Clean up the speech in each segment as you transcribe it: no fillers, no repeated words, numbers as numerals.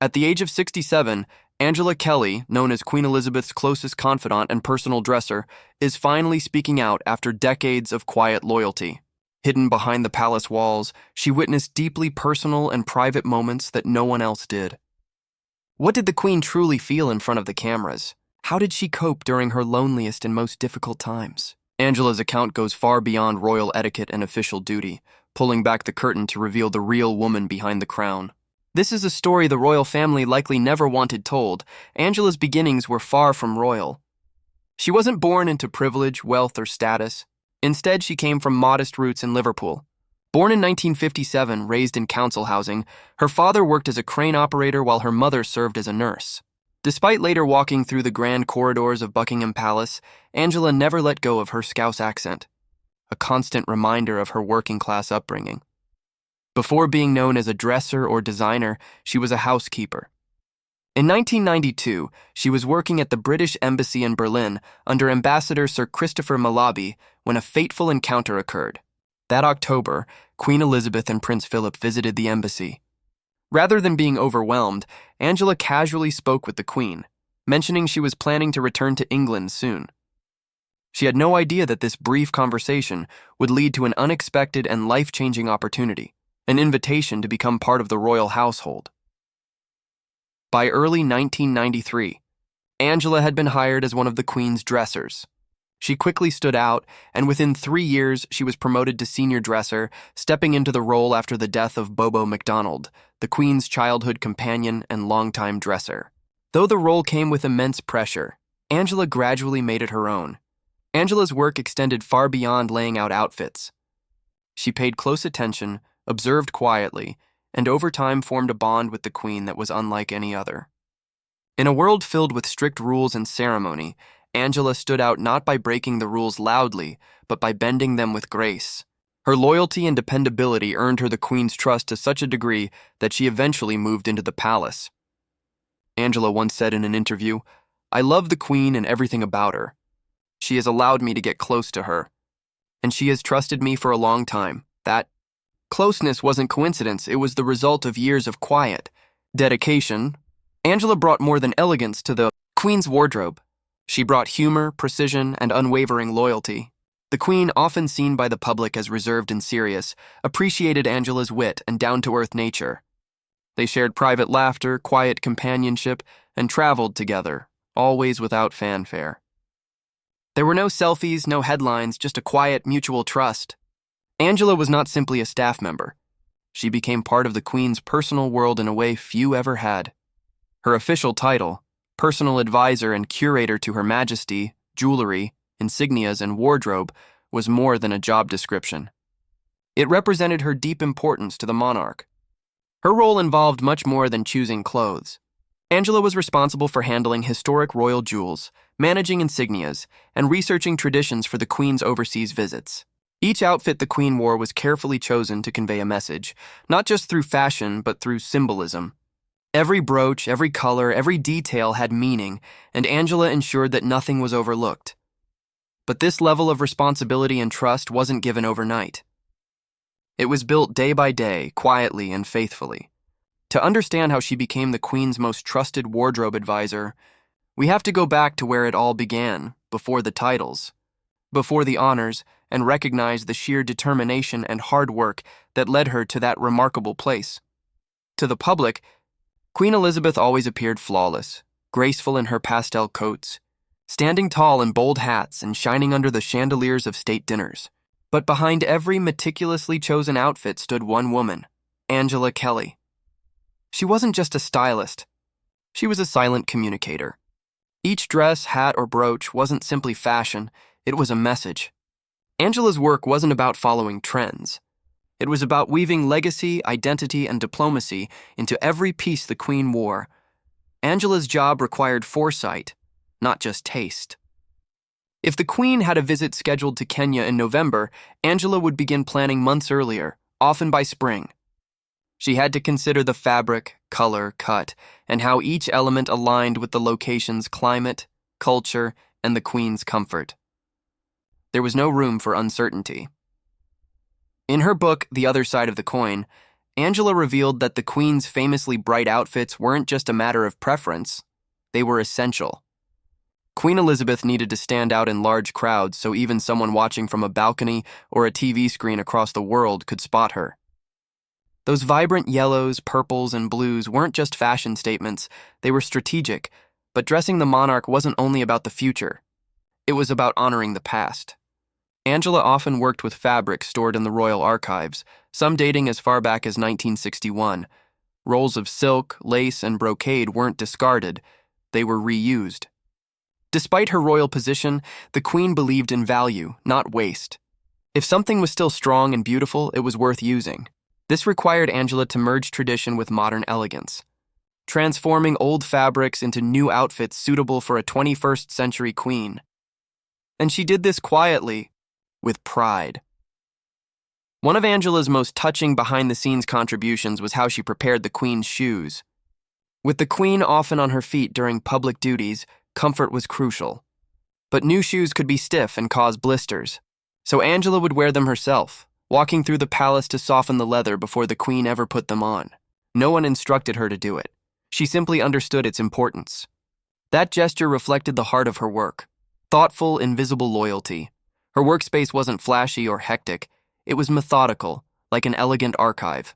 At the age of 67, Angela Kelly, known as Queen Elizabeth's closest confidant and personal dresser, is finally speaking out after decades of quiet loyalty. Hidden behind the palace walls, she witnessed deeply personal and private moments that no one else did. What did the Queen truly feel in front of the cameras? How did she cope during her loneliest and most difficult times? Angela's account goes far beyond royal etiquette and official duty, pulling back the curtain to reveal the real woman behind the crown. This is a story the royal family likely never wanted told. Angela's beginnings were far from royal. She wasn't born into privilege, wealth, or status. Instead, she came from modest roots in Liverpool. Born in 1957, raised in council housing, her father worked as a crane operator while her mother served as a nurse. Despite later walking through the grand corridors of Buckingham Palace, Angela never let go of her Scouse accent, a constant reminder of her working-class upbringing. Before being known as a dresser or designer, she was a housekeeper. In 1992, she was working at the British Embassy in Berlin under Ambassador Sir Christopher Malaby when a fateful encounter occurred. That October, Queen Elizabeth and Prince Philip visited the embassy. Rather than being overwhelmed, Angela casually spoke with the Queen, mentioning she was planning to return to England soon. She had no idea that this brief conversation would lead to an unexpected and life-changing opportunity, an invitation to become part of the royal household. By early 1993, Angela had been hired as one of the Queen's dressers. She quickly stood out, and within 3 years, she was promoted to senior dresser, stepping into the role after the death of Bobo MacDonald, the Queen's childhood companion and longtime dresser. Though the role came with immense pressure, Angela gradually made it her own. Angela's work extended far beyond laying out outfits. She paid close attention, observed quietly, and over time formed a bond with the Queen that was unlike any other. In a world filled with strict rules and ceremony, Angela stood out not by breaking the rules loudly, but by bending them with grace. Her loyalty and dependability earned her the Queen's trust to such a degree that she eventually moved into the palace. Angela once said in an interview, "I love the Queen and everything about her. She has allowed me to get close to her, and she has trusted me for a long time." That closeness wasn't coincidence, it was the result of years of quiet dedication. Angela brought more than elegance to the Queen's wardrobe. She brought humor, precision, and unwavering loyalty. The Queen, often seen by the public as reserved and serious, appreciated Angela's wit and down-to-earth nature. They shared private laughter, quiet companionship, and traveled together, always without fanfare. There were no selfies, no headlines, just a quiet, mutual trust. Angela was not simply a staff member. She became part of the Queen's personal world in a way few ever had. Her official title, personal advisor and curator to Her Majesty, jewelry, insignias, and wardrobe, was more than a job description. It represented her deep importance to the monarch. Her role involved much more than choosing clothes. Angela was responsible for handling historic royal jewels, managing insignias, and researching traditions for the Queen's overseas visits. Each outfit the Queen wore was carefully chosen to convey a message, not just through fashion, but through symbolism. Every brooch, every color, every detail had meaning, and Angela ensured that nothing was overlooked. But this level of responsibility and trust wasn't given overnight. It was built day by day, quietly and faithfully. To understand how she became the Queen's most trusted wardrobe advisor, we have to go back to where it all began, before the titles, before the honors, and recognize the sheer determination and hard work that led her to that remarkable place. To the public, Queen Elizabeth always appeared flawless, graceful in her pastel coats, standing tall in bold hats and shining under the chandeliers of state dinners. But behind every meticulously chosen outfit stood one woman, Angela Kelly. She wasn't just a stylist. She was a silent communicator. Each dress, hat, or brooch wasn't simply fashion, it was a message. Angela's work wasn't about following trends. It was about weaving legacy, identity, and diplomacy into every piece the Queen wore. Angela's job required foresight, not just taste. If the Queen had a visit scheduled to Kenya in November, Angela would begin planning months earlier, often by spring. She had to consider the fabric, color, cut, and how each element aligned with the location's climate, culture, and the Queen's comfort. There was no room for uncertainty. In her book, The Other Side of the Coin, Angela revealed that the Queen's famously bright outfits weren't just a matter of preference, they were essential. Queen Elizabeth needed to stand out in large crowds so even someone watching from a balcony or a TV screen across the world could spot her. Those vibrant yellows, purples, and blues weren't just fashion statements, they were strategic, but dressing the monarch wasn't only about the future. It was about honoring the past. Angela often worked with fabrics stored in the royal archives, some dating as far back as 1961. Rolls of silk, lace, and brocade weren't discarded, they were reused. Despite her royal position, the Queen believed in value, not waste. If something was still strong and beautiful, it was worth using. This required Angela to merge tradition with modern elegance, transforming old fabrics into new outfits suitable for a 21st century queen. And she did this quietly, with pride. One of Angela's most touching behind-the-scenes contributions was how she prepared the Queen's shoes. With the Queen often on her feet during public duties, comfort was crucial. But new shoes could be stiff and cause blisters, so Angela would wear them herself, walking through the palace to soften the leather before the Queen ever put them on. No one instructed her to do it. She simply understood its importance. That gesture reflected the heart of her work. Thoughtful, invisible loyalty. Her workspace wasn't flashy or hectic. It was methodical, like an elegant archive.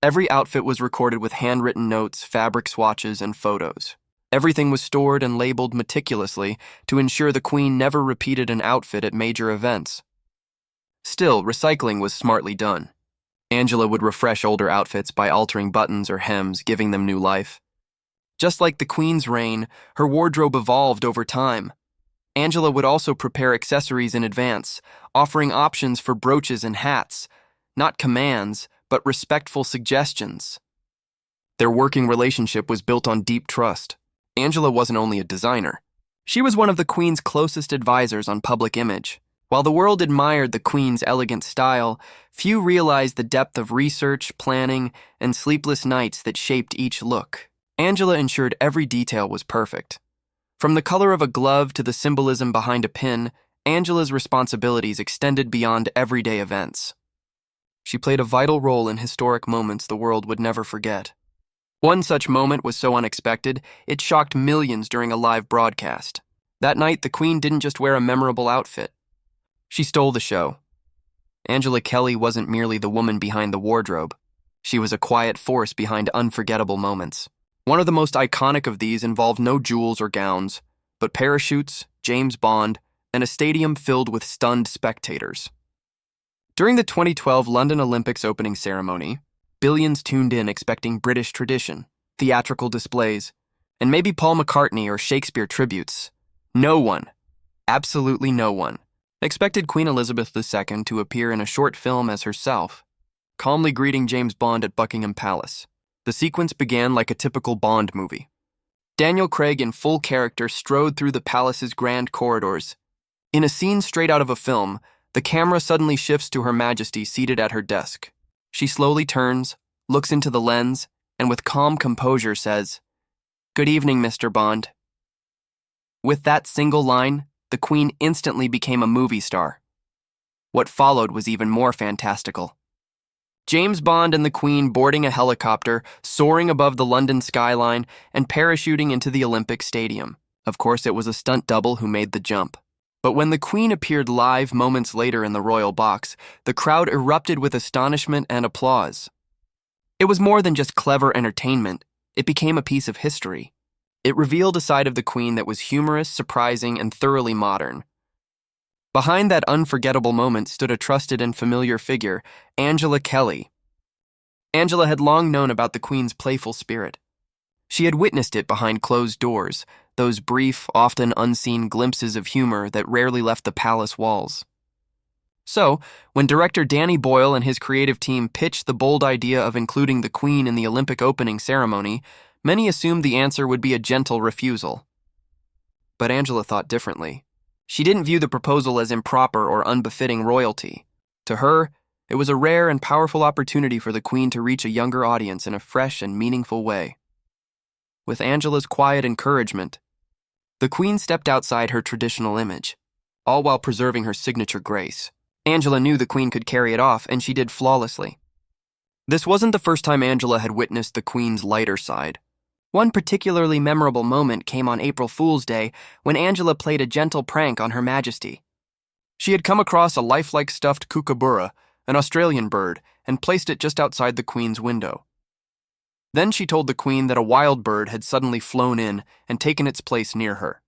Every outfit was recorded with handwritten notes, fabric swatches, and photos. Everything was stored and labeled meticulously to ensure the Queen never repeated an outfit at major events. Still, recycling was smartly done. Angela would refresh older outfits by altering buttons or hems, giving them new life. Just like the Queen's reign, her wardrobe evolved over time. Angela would also prepare accessories in advance, offering options for brooches and hats, not commands, but respectful suggestions. Their working relationship was built on deep trust. Angela wasn't only a designer. She was one of the Queen's closest advisors on public image. While the world admired the Queen's elegant style, few realized the depth of research, planning, and sleepless nights that shaped each look. Angela ensured every detail was perfect. From the color of a glove to the symbolism behind a pin, Angela's responsibilities extended beyond everyday events. She played a vital role in historic moments the world would never forget. One such moment was so unexpected, it shocked millions during a live broadcast. That night, the Queen didn't just wear a memorable outfit. She stole the show. Angela Kelly wasn't merely the woman behind the wardrobe. She was a quiet force behind unforgettable moments. One of the most iconic of these involved no jewels or gowns, but parachutes, James Bond, and a stadium filled with stunned spectators. During the 2012 London Olympics opening ceremony, billions tuned in expecting British tradition, theatrical displays, and maybe Paul McCartney or Shakespeare tributes. No one, absolutely no one, expected Queen Elizabeth II to appear in a short film as herself, calmly greeting James Bond at Buckingham Palace. The sequence began like a typical Bond movie. Daniel Craig in full character strode through the palace's grand corridors. In a scene straight out of a film, the camera suddenly shifts to Her Majesty seated at her desk. She slowly turns, looks into the lens, and with calm composure says, "Good evening, Mr. Bond." With that single line, the Queen instantly became a movie star. What followed was even more fantastical. James Bond and the Queen boarding a helicopter, soaring above the London skyline, and parachuting into the Olympic Stadium. Of course, it was a stunt double who made the jump. But when the Queen appeared live moments later in the royal box, the crowd erupted with astonishment and applause. It was more than just clever entertainment. It became a piece of history. It revealed a side of the Queen that was humorous, surprising, and thoroughly modern. Behind that unforgettable moment stood a trusted and familiar figure, Angela Kelly. Angela had long known about the Queen's playful spirit. She had witnessed it behind closed doors, those brief, often unseen glimpses of humor that rarely left the palace walls. So, when director Danny Boyle and his creative team pitched the bold idea of including the Queen in the Olympic opening ceremony, many assumed the answer would be a gentle refusal. But Angela thought differently. She didn't view the proposal as improper or unbefitting royalty. To her, it was a rare and powerful opportunity for the Queen to reach a younger audience in a fresh and meaningful way. With Angela's quiet encouragement, the Queen stepped outside her traditional image, all while preserving her signature grace. Angela knew the Queen could carry it off, and she did flawlessly. This wasn't the first time Angela had witnessed the Queen's lighter side. One particularly memorable moment came on April Fool's Day when Angela played a gentle prank on Her Majesty. She had come across a lifelike stuffed kookaburra, an Australian bird, and placed it just outside the Queen's window. Then she told the Queen that a wild bird had suddenly flown in and taken its place near her.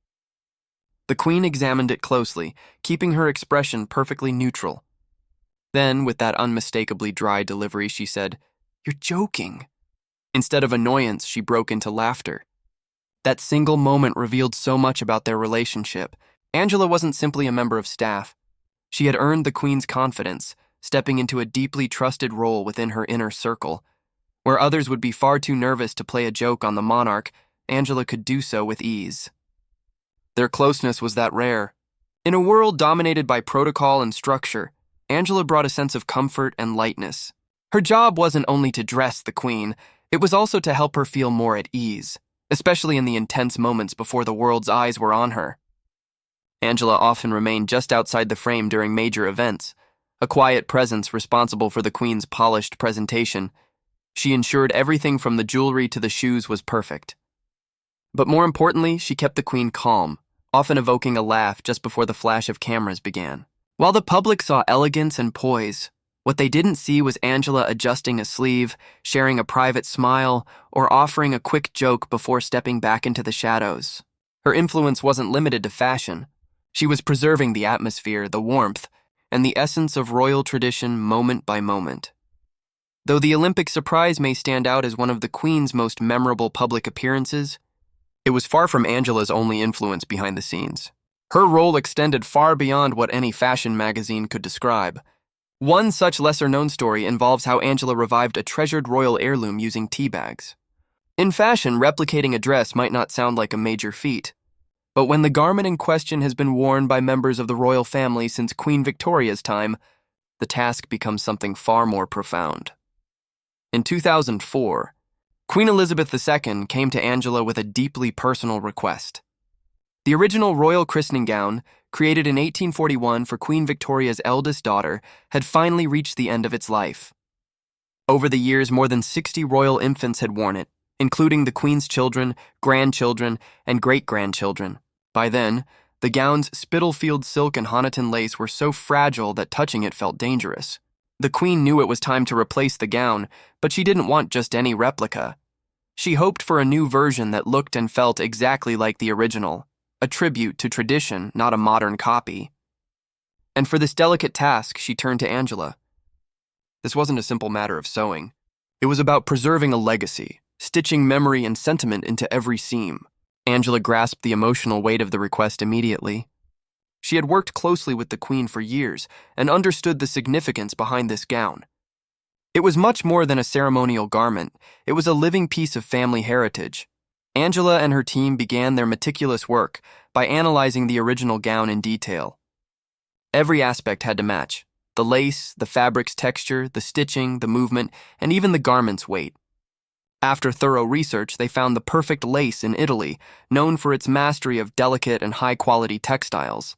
The Queen examined it closely, keeping her expression perfectly neutral. Then, with that unmistakably dry delivery, she said, "You're joking." Instead of annoyance, she broke into laughter. That single moment revealed so much about their relationship. Angela wasn't simply a member of staff. She had earned the Queen's confidence, stepping into a deeply trusted role within her inner circle. Where others would be far too nervous to play a joke on the monarch, Angela could do so with ease. Their closeness was that rare. In a world dominated by protocol and structure, Angela brought a sense of comfort and lightness. Her job wasn't only to dress the Queen, it was also to help her feel more at ease, especially in the intense moments before the world's eyes were on her. Angela often remained just outside the frame during major events, a quiet presence responsible for the Queen's polished presentation. She ensured everything from the jewelry to the shoes was perfect. But more importantly, she kept the Queen calm, often evoking a laugh just before the flash of cameras began. While the public saw elegance and poise, what they didn't see was Angela adjusting a sleeve, sharing a private smile, or offering a quick joke before stepping back into the shadows. Her influence wasn't limited to fashion. She was preserving the atmosphere, the warmth, and the essence of royal tradition moment by moment. Though the Olympic surprise may stand out as one of the Queen's most memorable public appearances, it was far from Angela's only influence behind the scenes. Her role extended far beyond what any fashion magazine could describe. One such lesser-known story involves how Angela revived a treasured royal heirloom using tea bags. In fashion, replicating a dress might not sound like a major feat, but when the garment in question has been worn by members of the royal family since Queen Victoria's time, the task becomes something far more profound. In 2004, Queen Elizabeth II came to Angela with a deeply personal request. The original royal christening gown, created in 1841 for Queen Victoria's eldest daughter, had finally reached the end of its life. Over the years, more than 60 royal infants had worn it, including the Queen's children, grandchildren, and great-grandchildren. By then, the gown's Spitalfield silk and Honiton lace were so fragile that touching it felt dangerous. The Queen knew it was time to replace the gown, but she didn't want just any replica. She hoped for a new version that looked and felt exactly like the original, a tribute to tradition, not a modern copy. And for this delicate task, she turned to Angela. This wasn't a simple matter of sewing. It was about preserving a legacy, stitching memory and sentiment into every seam. Angela grasped the emotional weight of the request immediately. She had worked closely with the Queen for years and understood the significance behind this gown. It was much more than a ceremonial garment. It was a living piece of family heritage. Angela and her team began their meticulous work by analyzing the original gown in detail. Every aspect had to match: the lace, the fabric's texture, the stitching, the movement, and even the garment's weight. After thorough research, they found the perfect lace in Italy, known for its mastery of delicate and high-quality textiles.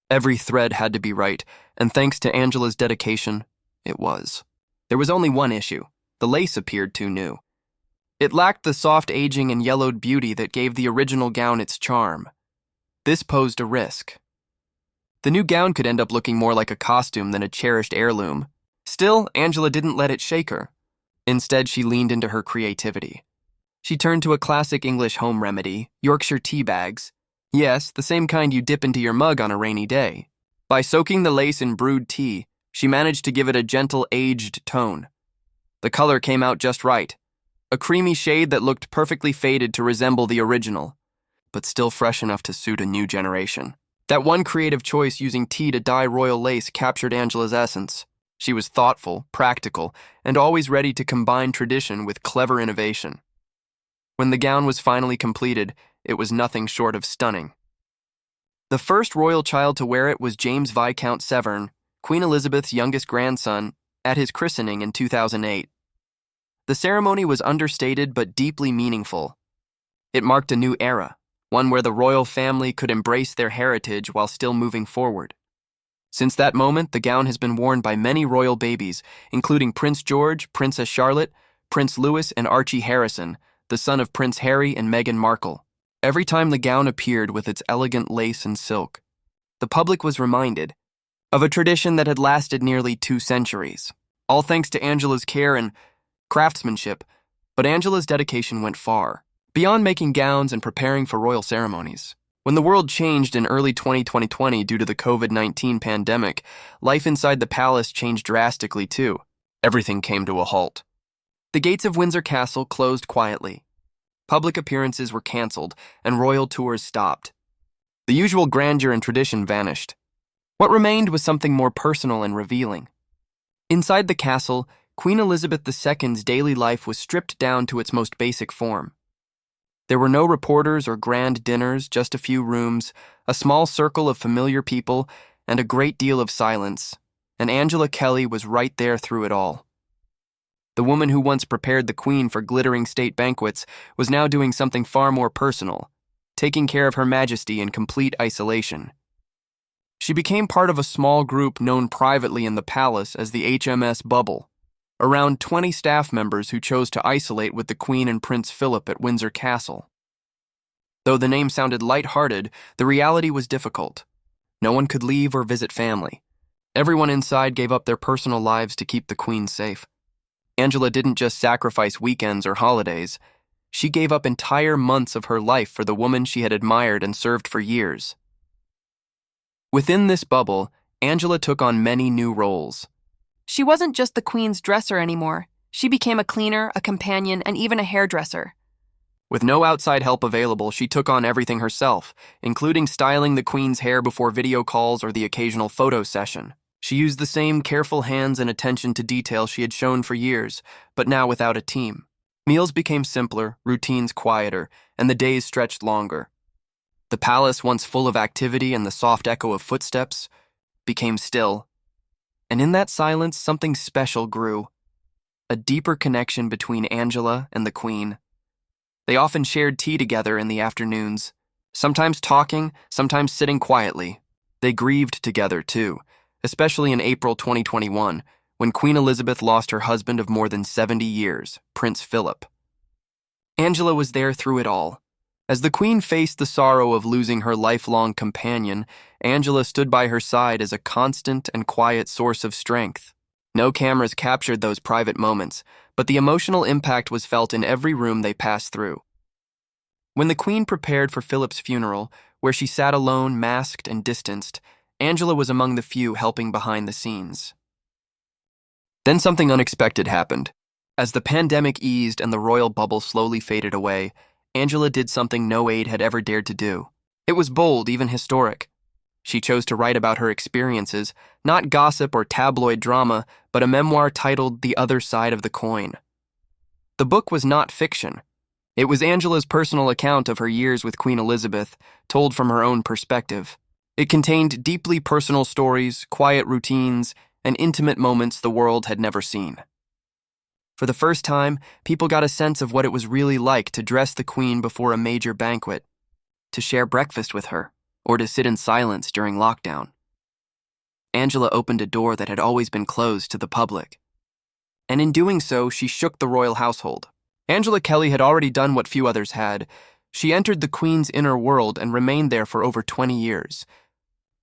Every thread had to be right, and thanks to Angela's dedication, it was. There was only one issue: the lace appeared too new. It lacked the soft aging and yellowed beauty that gave the original gown its charm. This posed a risk. The new gown could end up looking more like a costume than a cherished heirloom. Still, Angela didn't let it shake her. Instead, she leaned into her creativity. She turned to a classic English home remedy, Yorkshire tea bags. Yes, the same kind you dip into your mug on a rainy day. By soaking the lace in brewed tea, she managed to give it a gentle, aged tone. The color came out just right. A creamy shade that looked perfectly faded to resemble the original, but still fresh enough to suit a new generation. That one creative choice using tea to dye royal lace captured Angela's essence. She was thoughtful, practical, and always ready to combine tradition with clever innovation. When the gown was finally completed, it was nothing short of stunning. The first royal child to wear it was James Viscount Severn, Queen Elizabeth's youngest grandson, at his christening in 2008. The ceremony was understated but deeply meaningful. It marked a new era, one where the royal family could embrace their heritage while still moving forward. Since that moment, the gown has been worn by many royal babies, including Prince George, Princess Charlotte, Prince Louis, and Archie Harrison, the son of Prince Harry and Meghan Markle. Every time the gown appeared with its elegant lace and silk, the public was reminded of a tradition that had lasted nearly 2 centuries, all thanks to Angela's care and craftsmanship. But Angela's dedication went far, beyond making gowns and preparing for royal ceremonies. When the world changed in early 2020 due to the COVID-19 pandemic, life inside the palace changed drastically too. Everything came to a halt. The gates of Windsor Castle closed quietly. Public appearances were canceled, and royal tours stopped. The usual grandeur and tradition vanished. What remained was something more personal and revealing. Inside the castle, Queen Elizabeth II's daily life was stripped down to its most basic form. There were no reporters or grand dinners, just a few rooms, a small circle of familiar people, and a great deal of silence, and Angela Kelly was right there through it all. The woman who once prepared the Queen for glittering state banquets was now doing something far more personal, taking care of Her Majesty in complete isolation. She became part of a small group known privately in the palace as the HMS Bubble, around 20 staff members who chose to isolate with the Queen and Prince Philip at Windsor Castle. Though the name sounded light-hearted, the reality was difficult. No one could leave or visit family. Everyone inside gave up their personal lives to keep the Queen safe. Angela didn't just sacrifice weekends or holidays. She gave up entire months of her life for the woman she had admired and served for years. Within this bubble, Angela took on many new roles. She wasn't just the Queen's dresser anymore. She became a cleaner, a companion, and even a hairdresser. With no outside help available, she took on everything herself, including styling the Queen's hair before video calls or the occasional photo session. She used the same careful hands and attention to detail she had shown for years, but now without a team. Meals became simpler, routines quieter, and the days stretched longer. The palace, once full of activity and the soft echo of footsteps, became still. And in that silence, something special grew. A deeper connection between Angela and the Queen. They often shared tea together in the afternoons, sometimes talking, sometimes sitting quietly. They grieved together, too, especially in April 2021, when Queen Elizabeth lost her husband of more than 70 years, Prince Philip. Angela was there through it all. As the Queen faced the sorrow of losing her lifelong companion, Angela stood by her side as a constant and quiet source of strength. No cameras captured those private moments, but the emotional impact was felt in every room they passed through. When the Queen prepared for Philip's funeral, where she sat alone, masked and distanced, Angela was among the few helping behind the scenes. Then something unexpected happened. As the pandemic eased and the royal bubble slowly faded away, Angela did something no aide had ever dared to do. It was bold, even historic. She chose to write about her experiences, not gossip or tabloid drama, but a memoir titled The Other Side of the Coin. The book was not fiction. It was Angela's personal account of her years with Queen Elizabeth, told from her own perspective. It contained deeply personal stories, quiet routines, and intimate moments the world had never seen. For the first time, people got a sense of what it was really like to dress the Queen before a major banquet, to share breakfast with her, or to sit in silence during lockdown. Angela opened a door that had always been closed to the public. And in doing so, she shook the royal household. Angela Kelly had already done what few others had. She entered the Queen's inner world and remained there for over 20 years.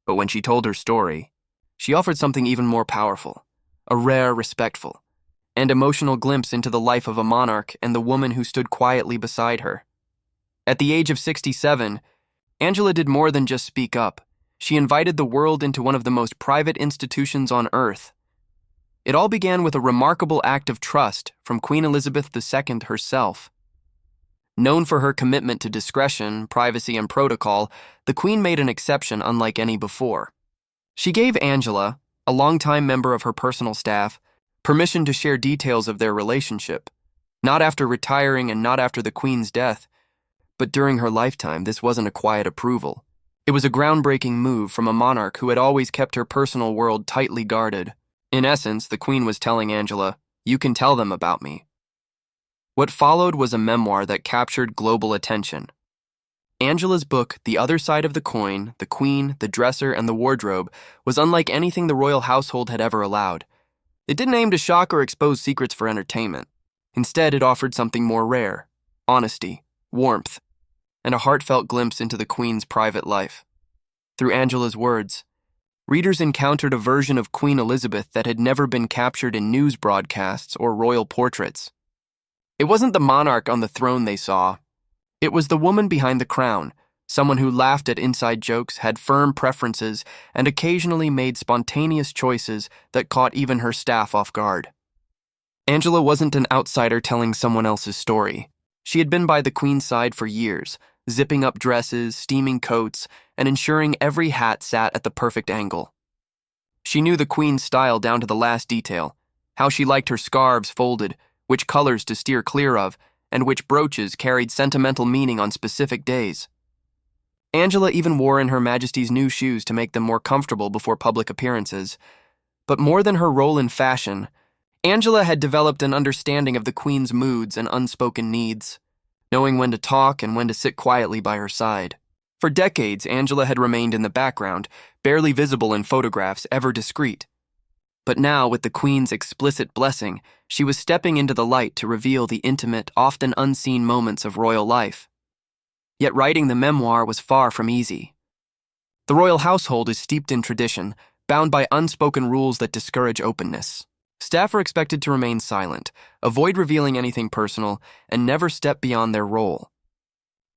But when she told her story, she offered something even more powerful, a rare, respectful, and emotional glimpse into the life of a monarch and the woman who stood quietly beside her. At the age of 67, Angela did more than just speak up. She invited the world into one of the most private institutions on earth. It all began with a remarkable act of trust from Queen Elizabeth II herself. Known for her commitment to discretion, privacy, and protocol, the Queen made an exception unlike any before. She gave Angela, a longtime member of her personal staff, permission to share details of their relationship, not after retiring and not after the Queen's death, but during her lifetime. This wasn't a quiet approval. It was a groundbreaking move from a monarch who had always kept her personal world tightly guarded. In essence, the Queen was telling Angela, "You can tell them about me." What followed was a memoir that captured global attention. Angela's book, The Other Side of the Coin, The Queen, the Dresser, and the Wardrobe, was unlike anything the royal household had ever allowed. It didn't aim to shock or expose secrets for entertainment. Instead, it offered something more rare: honesty, warmth, and a heartfelt glimpse into the Queen's private life. Through Angela's words, readers encountered a version of Queen Elizabeth that had never been captured in news broadcasts or royal portraits. It wasn't the monarch on the throne they saw. It was the woman behind the crown, someone who laughed at inside jokes, had firm preferences, and occasionally made spontaneous choices that caught even her staff off guard. Angela wasn't an outsider telling someone else's story. She had been by the Queen's side for years, zipping up dresses, steaming coats, and ensuring every hat sat at the perfect angle. She knew the Queen's style down to the last detail, how she liked her scarves folded, which colors to steer clear of, and which brooches carried sentimental meaning on specific days. Angela even wore in Her Majesty's new shoes to make them more comfortable before public appearances. But more than her role in fashion, Angela had developed an understanding of the Queen's moods and unspoken needs, knowing when to talk and when to sit quietly by her side. For decades, Angela had remained in the background, barely visible in photographs, ever discreet. But now, with the Queen's explicit blessing, she was stepping into the light to reveal the intimate, often unseen moments of royal life. Yet writing the memoir was far from easy. The royal household is steeped in tradition, bound by unspoken rules that discourage openness. Staff are expected to remain silent, avoid revealing anything personal, and never step beyond their role.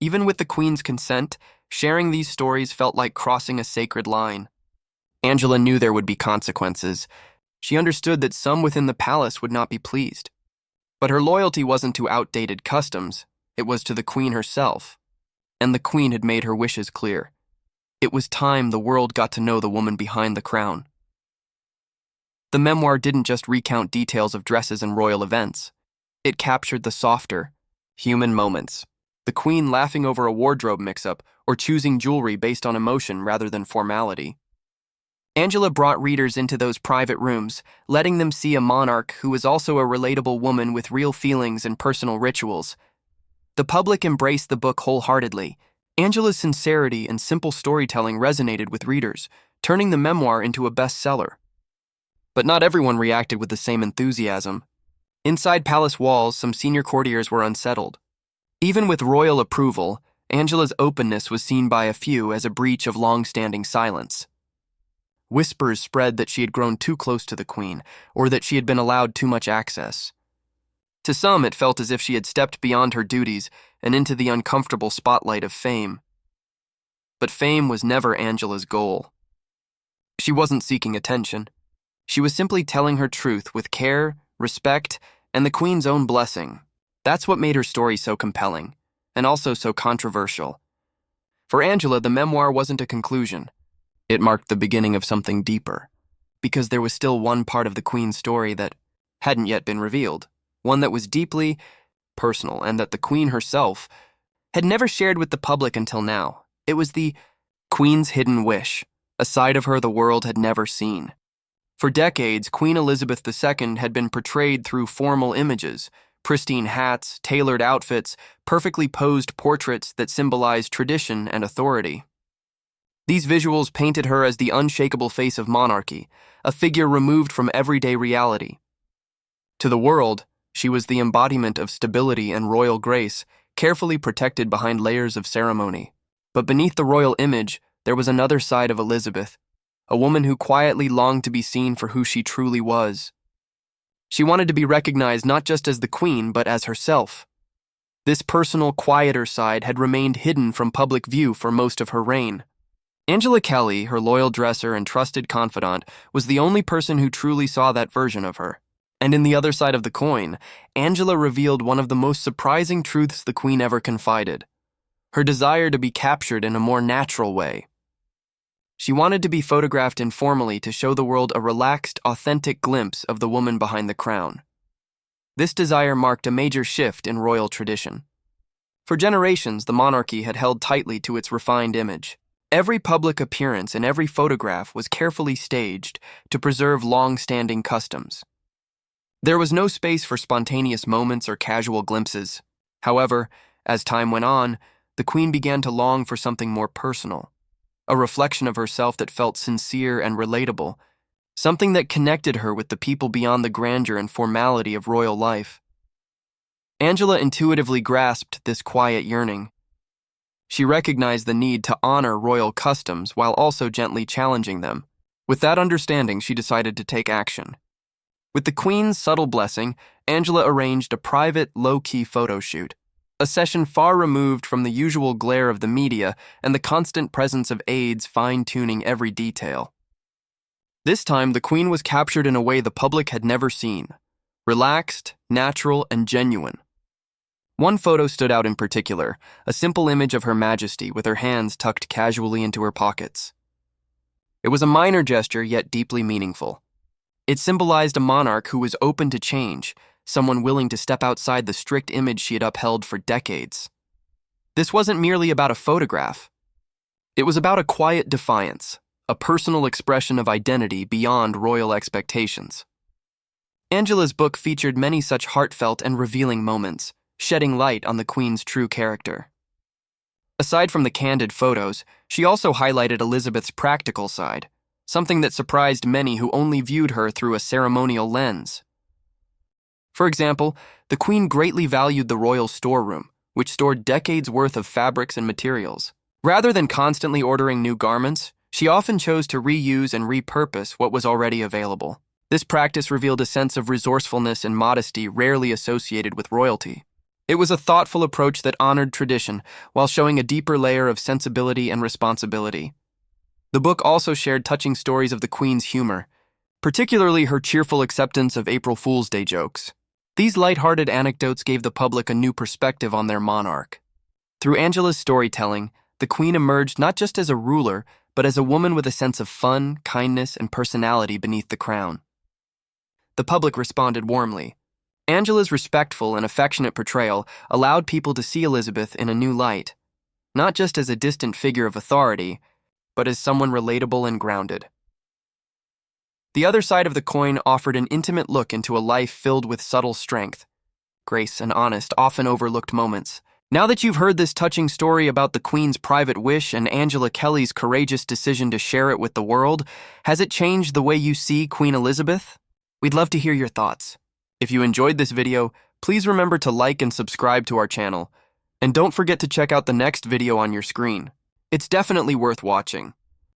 Even with the Queen's consent, sharing these stories felt like crossing a sacred line. Angela knew there would be consequences. She understood that some within the palace would not be pleased. But her loyalty wasn't to outdated customs, it was to the Queen herself. And the Queen had made her wishes clear. It was time the world got to know the woman behind the crown. The memoir didn't just recount details of dresses and royal events. It captured the softer, human moments. The Queen laughing over a wardrobe mix-up or choosing jewelry based on emotion rather than formality. Angela brought readers into those private rooms, letting them see a monarch who was also a relatable woman with real feelings and personal rituals. The public embraced the book wholeheartedly. Angela's sincerity and simple storytelling resonated with readers, turning the memoir into a bestseller. But not everyone reacted with the same enthusiasm. Inside palace walls, some senior courtiers were unsettled. Even with royal approval, Angela's openness was seen by a few as a breach of long-standing silence. Whispers spread that she had grown too close to the Queen, or that she had been allowed too much access. To some, it felt as if she had stepped beyond her duties and into the uncomfortable spotlight of fame. But fame was never Angela's goal. She wasn't seeking attention. She was simply telling her truth with care, respect, and the Queen's own blessing. That's what made her story so compelling, and also so controversial. For Angela, the memoir wasn't a conclusion. It marked the beginning of something deeper, because there was still one part of the Queen's story that hadn't yet been revealed, one that was deeply personal and that the Queen herself had never shared with the public until now. It was the Queen's hidden wish, a side of her the world had never seen. For decades, Queen Elizabeth II had been portrayed through formal images, pristine hats, tailored outfits, perfectly posed portraits that symbolized tradition and authority. These visuals painted her as the unshakable face of monarchy, a figure removed from everyday reality. To the world, she was the embodiment of stability and royal grace, carefully protected behind layers of ceremony. But beneath the royal image, there was another side of Elizabeth, a woman who quietly longed to be seen for who she truly was. She wanted to be recognized not just as the Queen, but as herself. This personal, quieter side had remained hidden from public view for most of her reign. Angela Kelly, her loyal dresser and trusted confidant, was the only person who truly saw that version of her. And in the other side of the coin, Angela revealed one of the most surprising truths the Queen ever confided: her desire to be captured in a more natural way. She wanted to be photographed informally to show the world a relaxed, authentic glimpse of the woman behind the crown. This desire marked a major shift in royal tradition. For generations, the monarchy had held tightly to its refined image. Every public appearance and every photograph was carefully staged to preserve long-standing customs. There was no space for spontaneous moments or casual glimpses. However, as time went on, the Queen began to long for something more personal, a reflection of herself that felt sincere and relatable, something that connected her with the people beyond the grandeur and formality of royal life. Angela intuitively grasped this quiet yearning. She recognized the need to honor royal customs while also gently challenging them. With that understanding, she decided to take action. With the Queen's subtle blessing, Angela arranged a private, low-key photo shoot, a session far removed from the usual glare of the media and the constant presence of aides fine-tuning every detail. This time, the Queen was captured in a way the public had never seen, relaxed, natural, and genuine. One photo stood out in particular, a simple image of Her Majesty with her hands tucked casually into her pockets. It was a minor gesture, yet deeply meaningful. It symbolized a monarch who was open to change, someone willing to step outside the strict image she had upheld for decades. This wasn't merely about a photograph. It was about a quiet defiance, a personal expression of identity beyond royal expectations. Angela's book featured many such heartfelt and revealing moments, shedding light on the Queen's true character. Aside from the candid photos, she also highlighted Elizabeth's practical side, something that surprised many who only viewed her through a ceremonial lens. For example, the Queen greatly valued the royal storeroom, which stored decades' worth of fabrics and materials. Rather than constantly ordering new garments, she often chose to reuse and repurpose what was already available. This practice revealed a sense of resourcefulness and modesty rarely associated with royalty. It was a thoughtful approach that honored tradition while showing a deeper layer of sensibility and responsibility. The book also shared touching stories of the Queen's humor, particularly her cheerful acceptance of April Fool's Day jokes. These lighthearted anecdotes gave the public a new perspective on their monarch. Through Angela's storytelling, the Queen emerged not just as a ruler, but as a woman with a sense of fun, kindness, and personality beneath the crown. The public responded warmly. Angela's respectful and affectionate portrayal allowed people to see Elizabeth in a new light, not just as a distant figure of authority, but as someone relatable and grounded. The other side of the coin offered an intimate look into a life filled with subtle strength, grace, and honest, often overlooked moments. Now that you've heard this touching story about the Queen's private wish and Angela Kelly's courageous decision to share it with the world, has it changed the way you see Queen Elizabeth? We'd love to hear your thoughts. If you enjoyed this video, please remember to like and subscribe to our channel. And don't forget to check out the next video on your screen. It's definitely worth watching.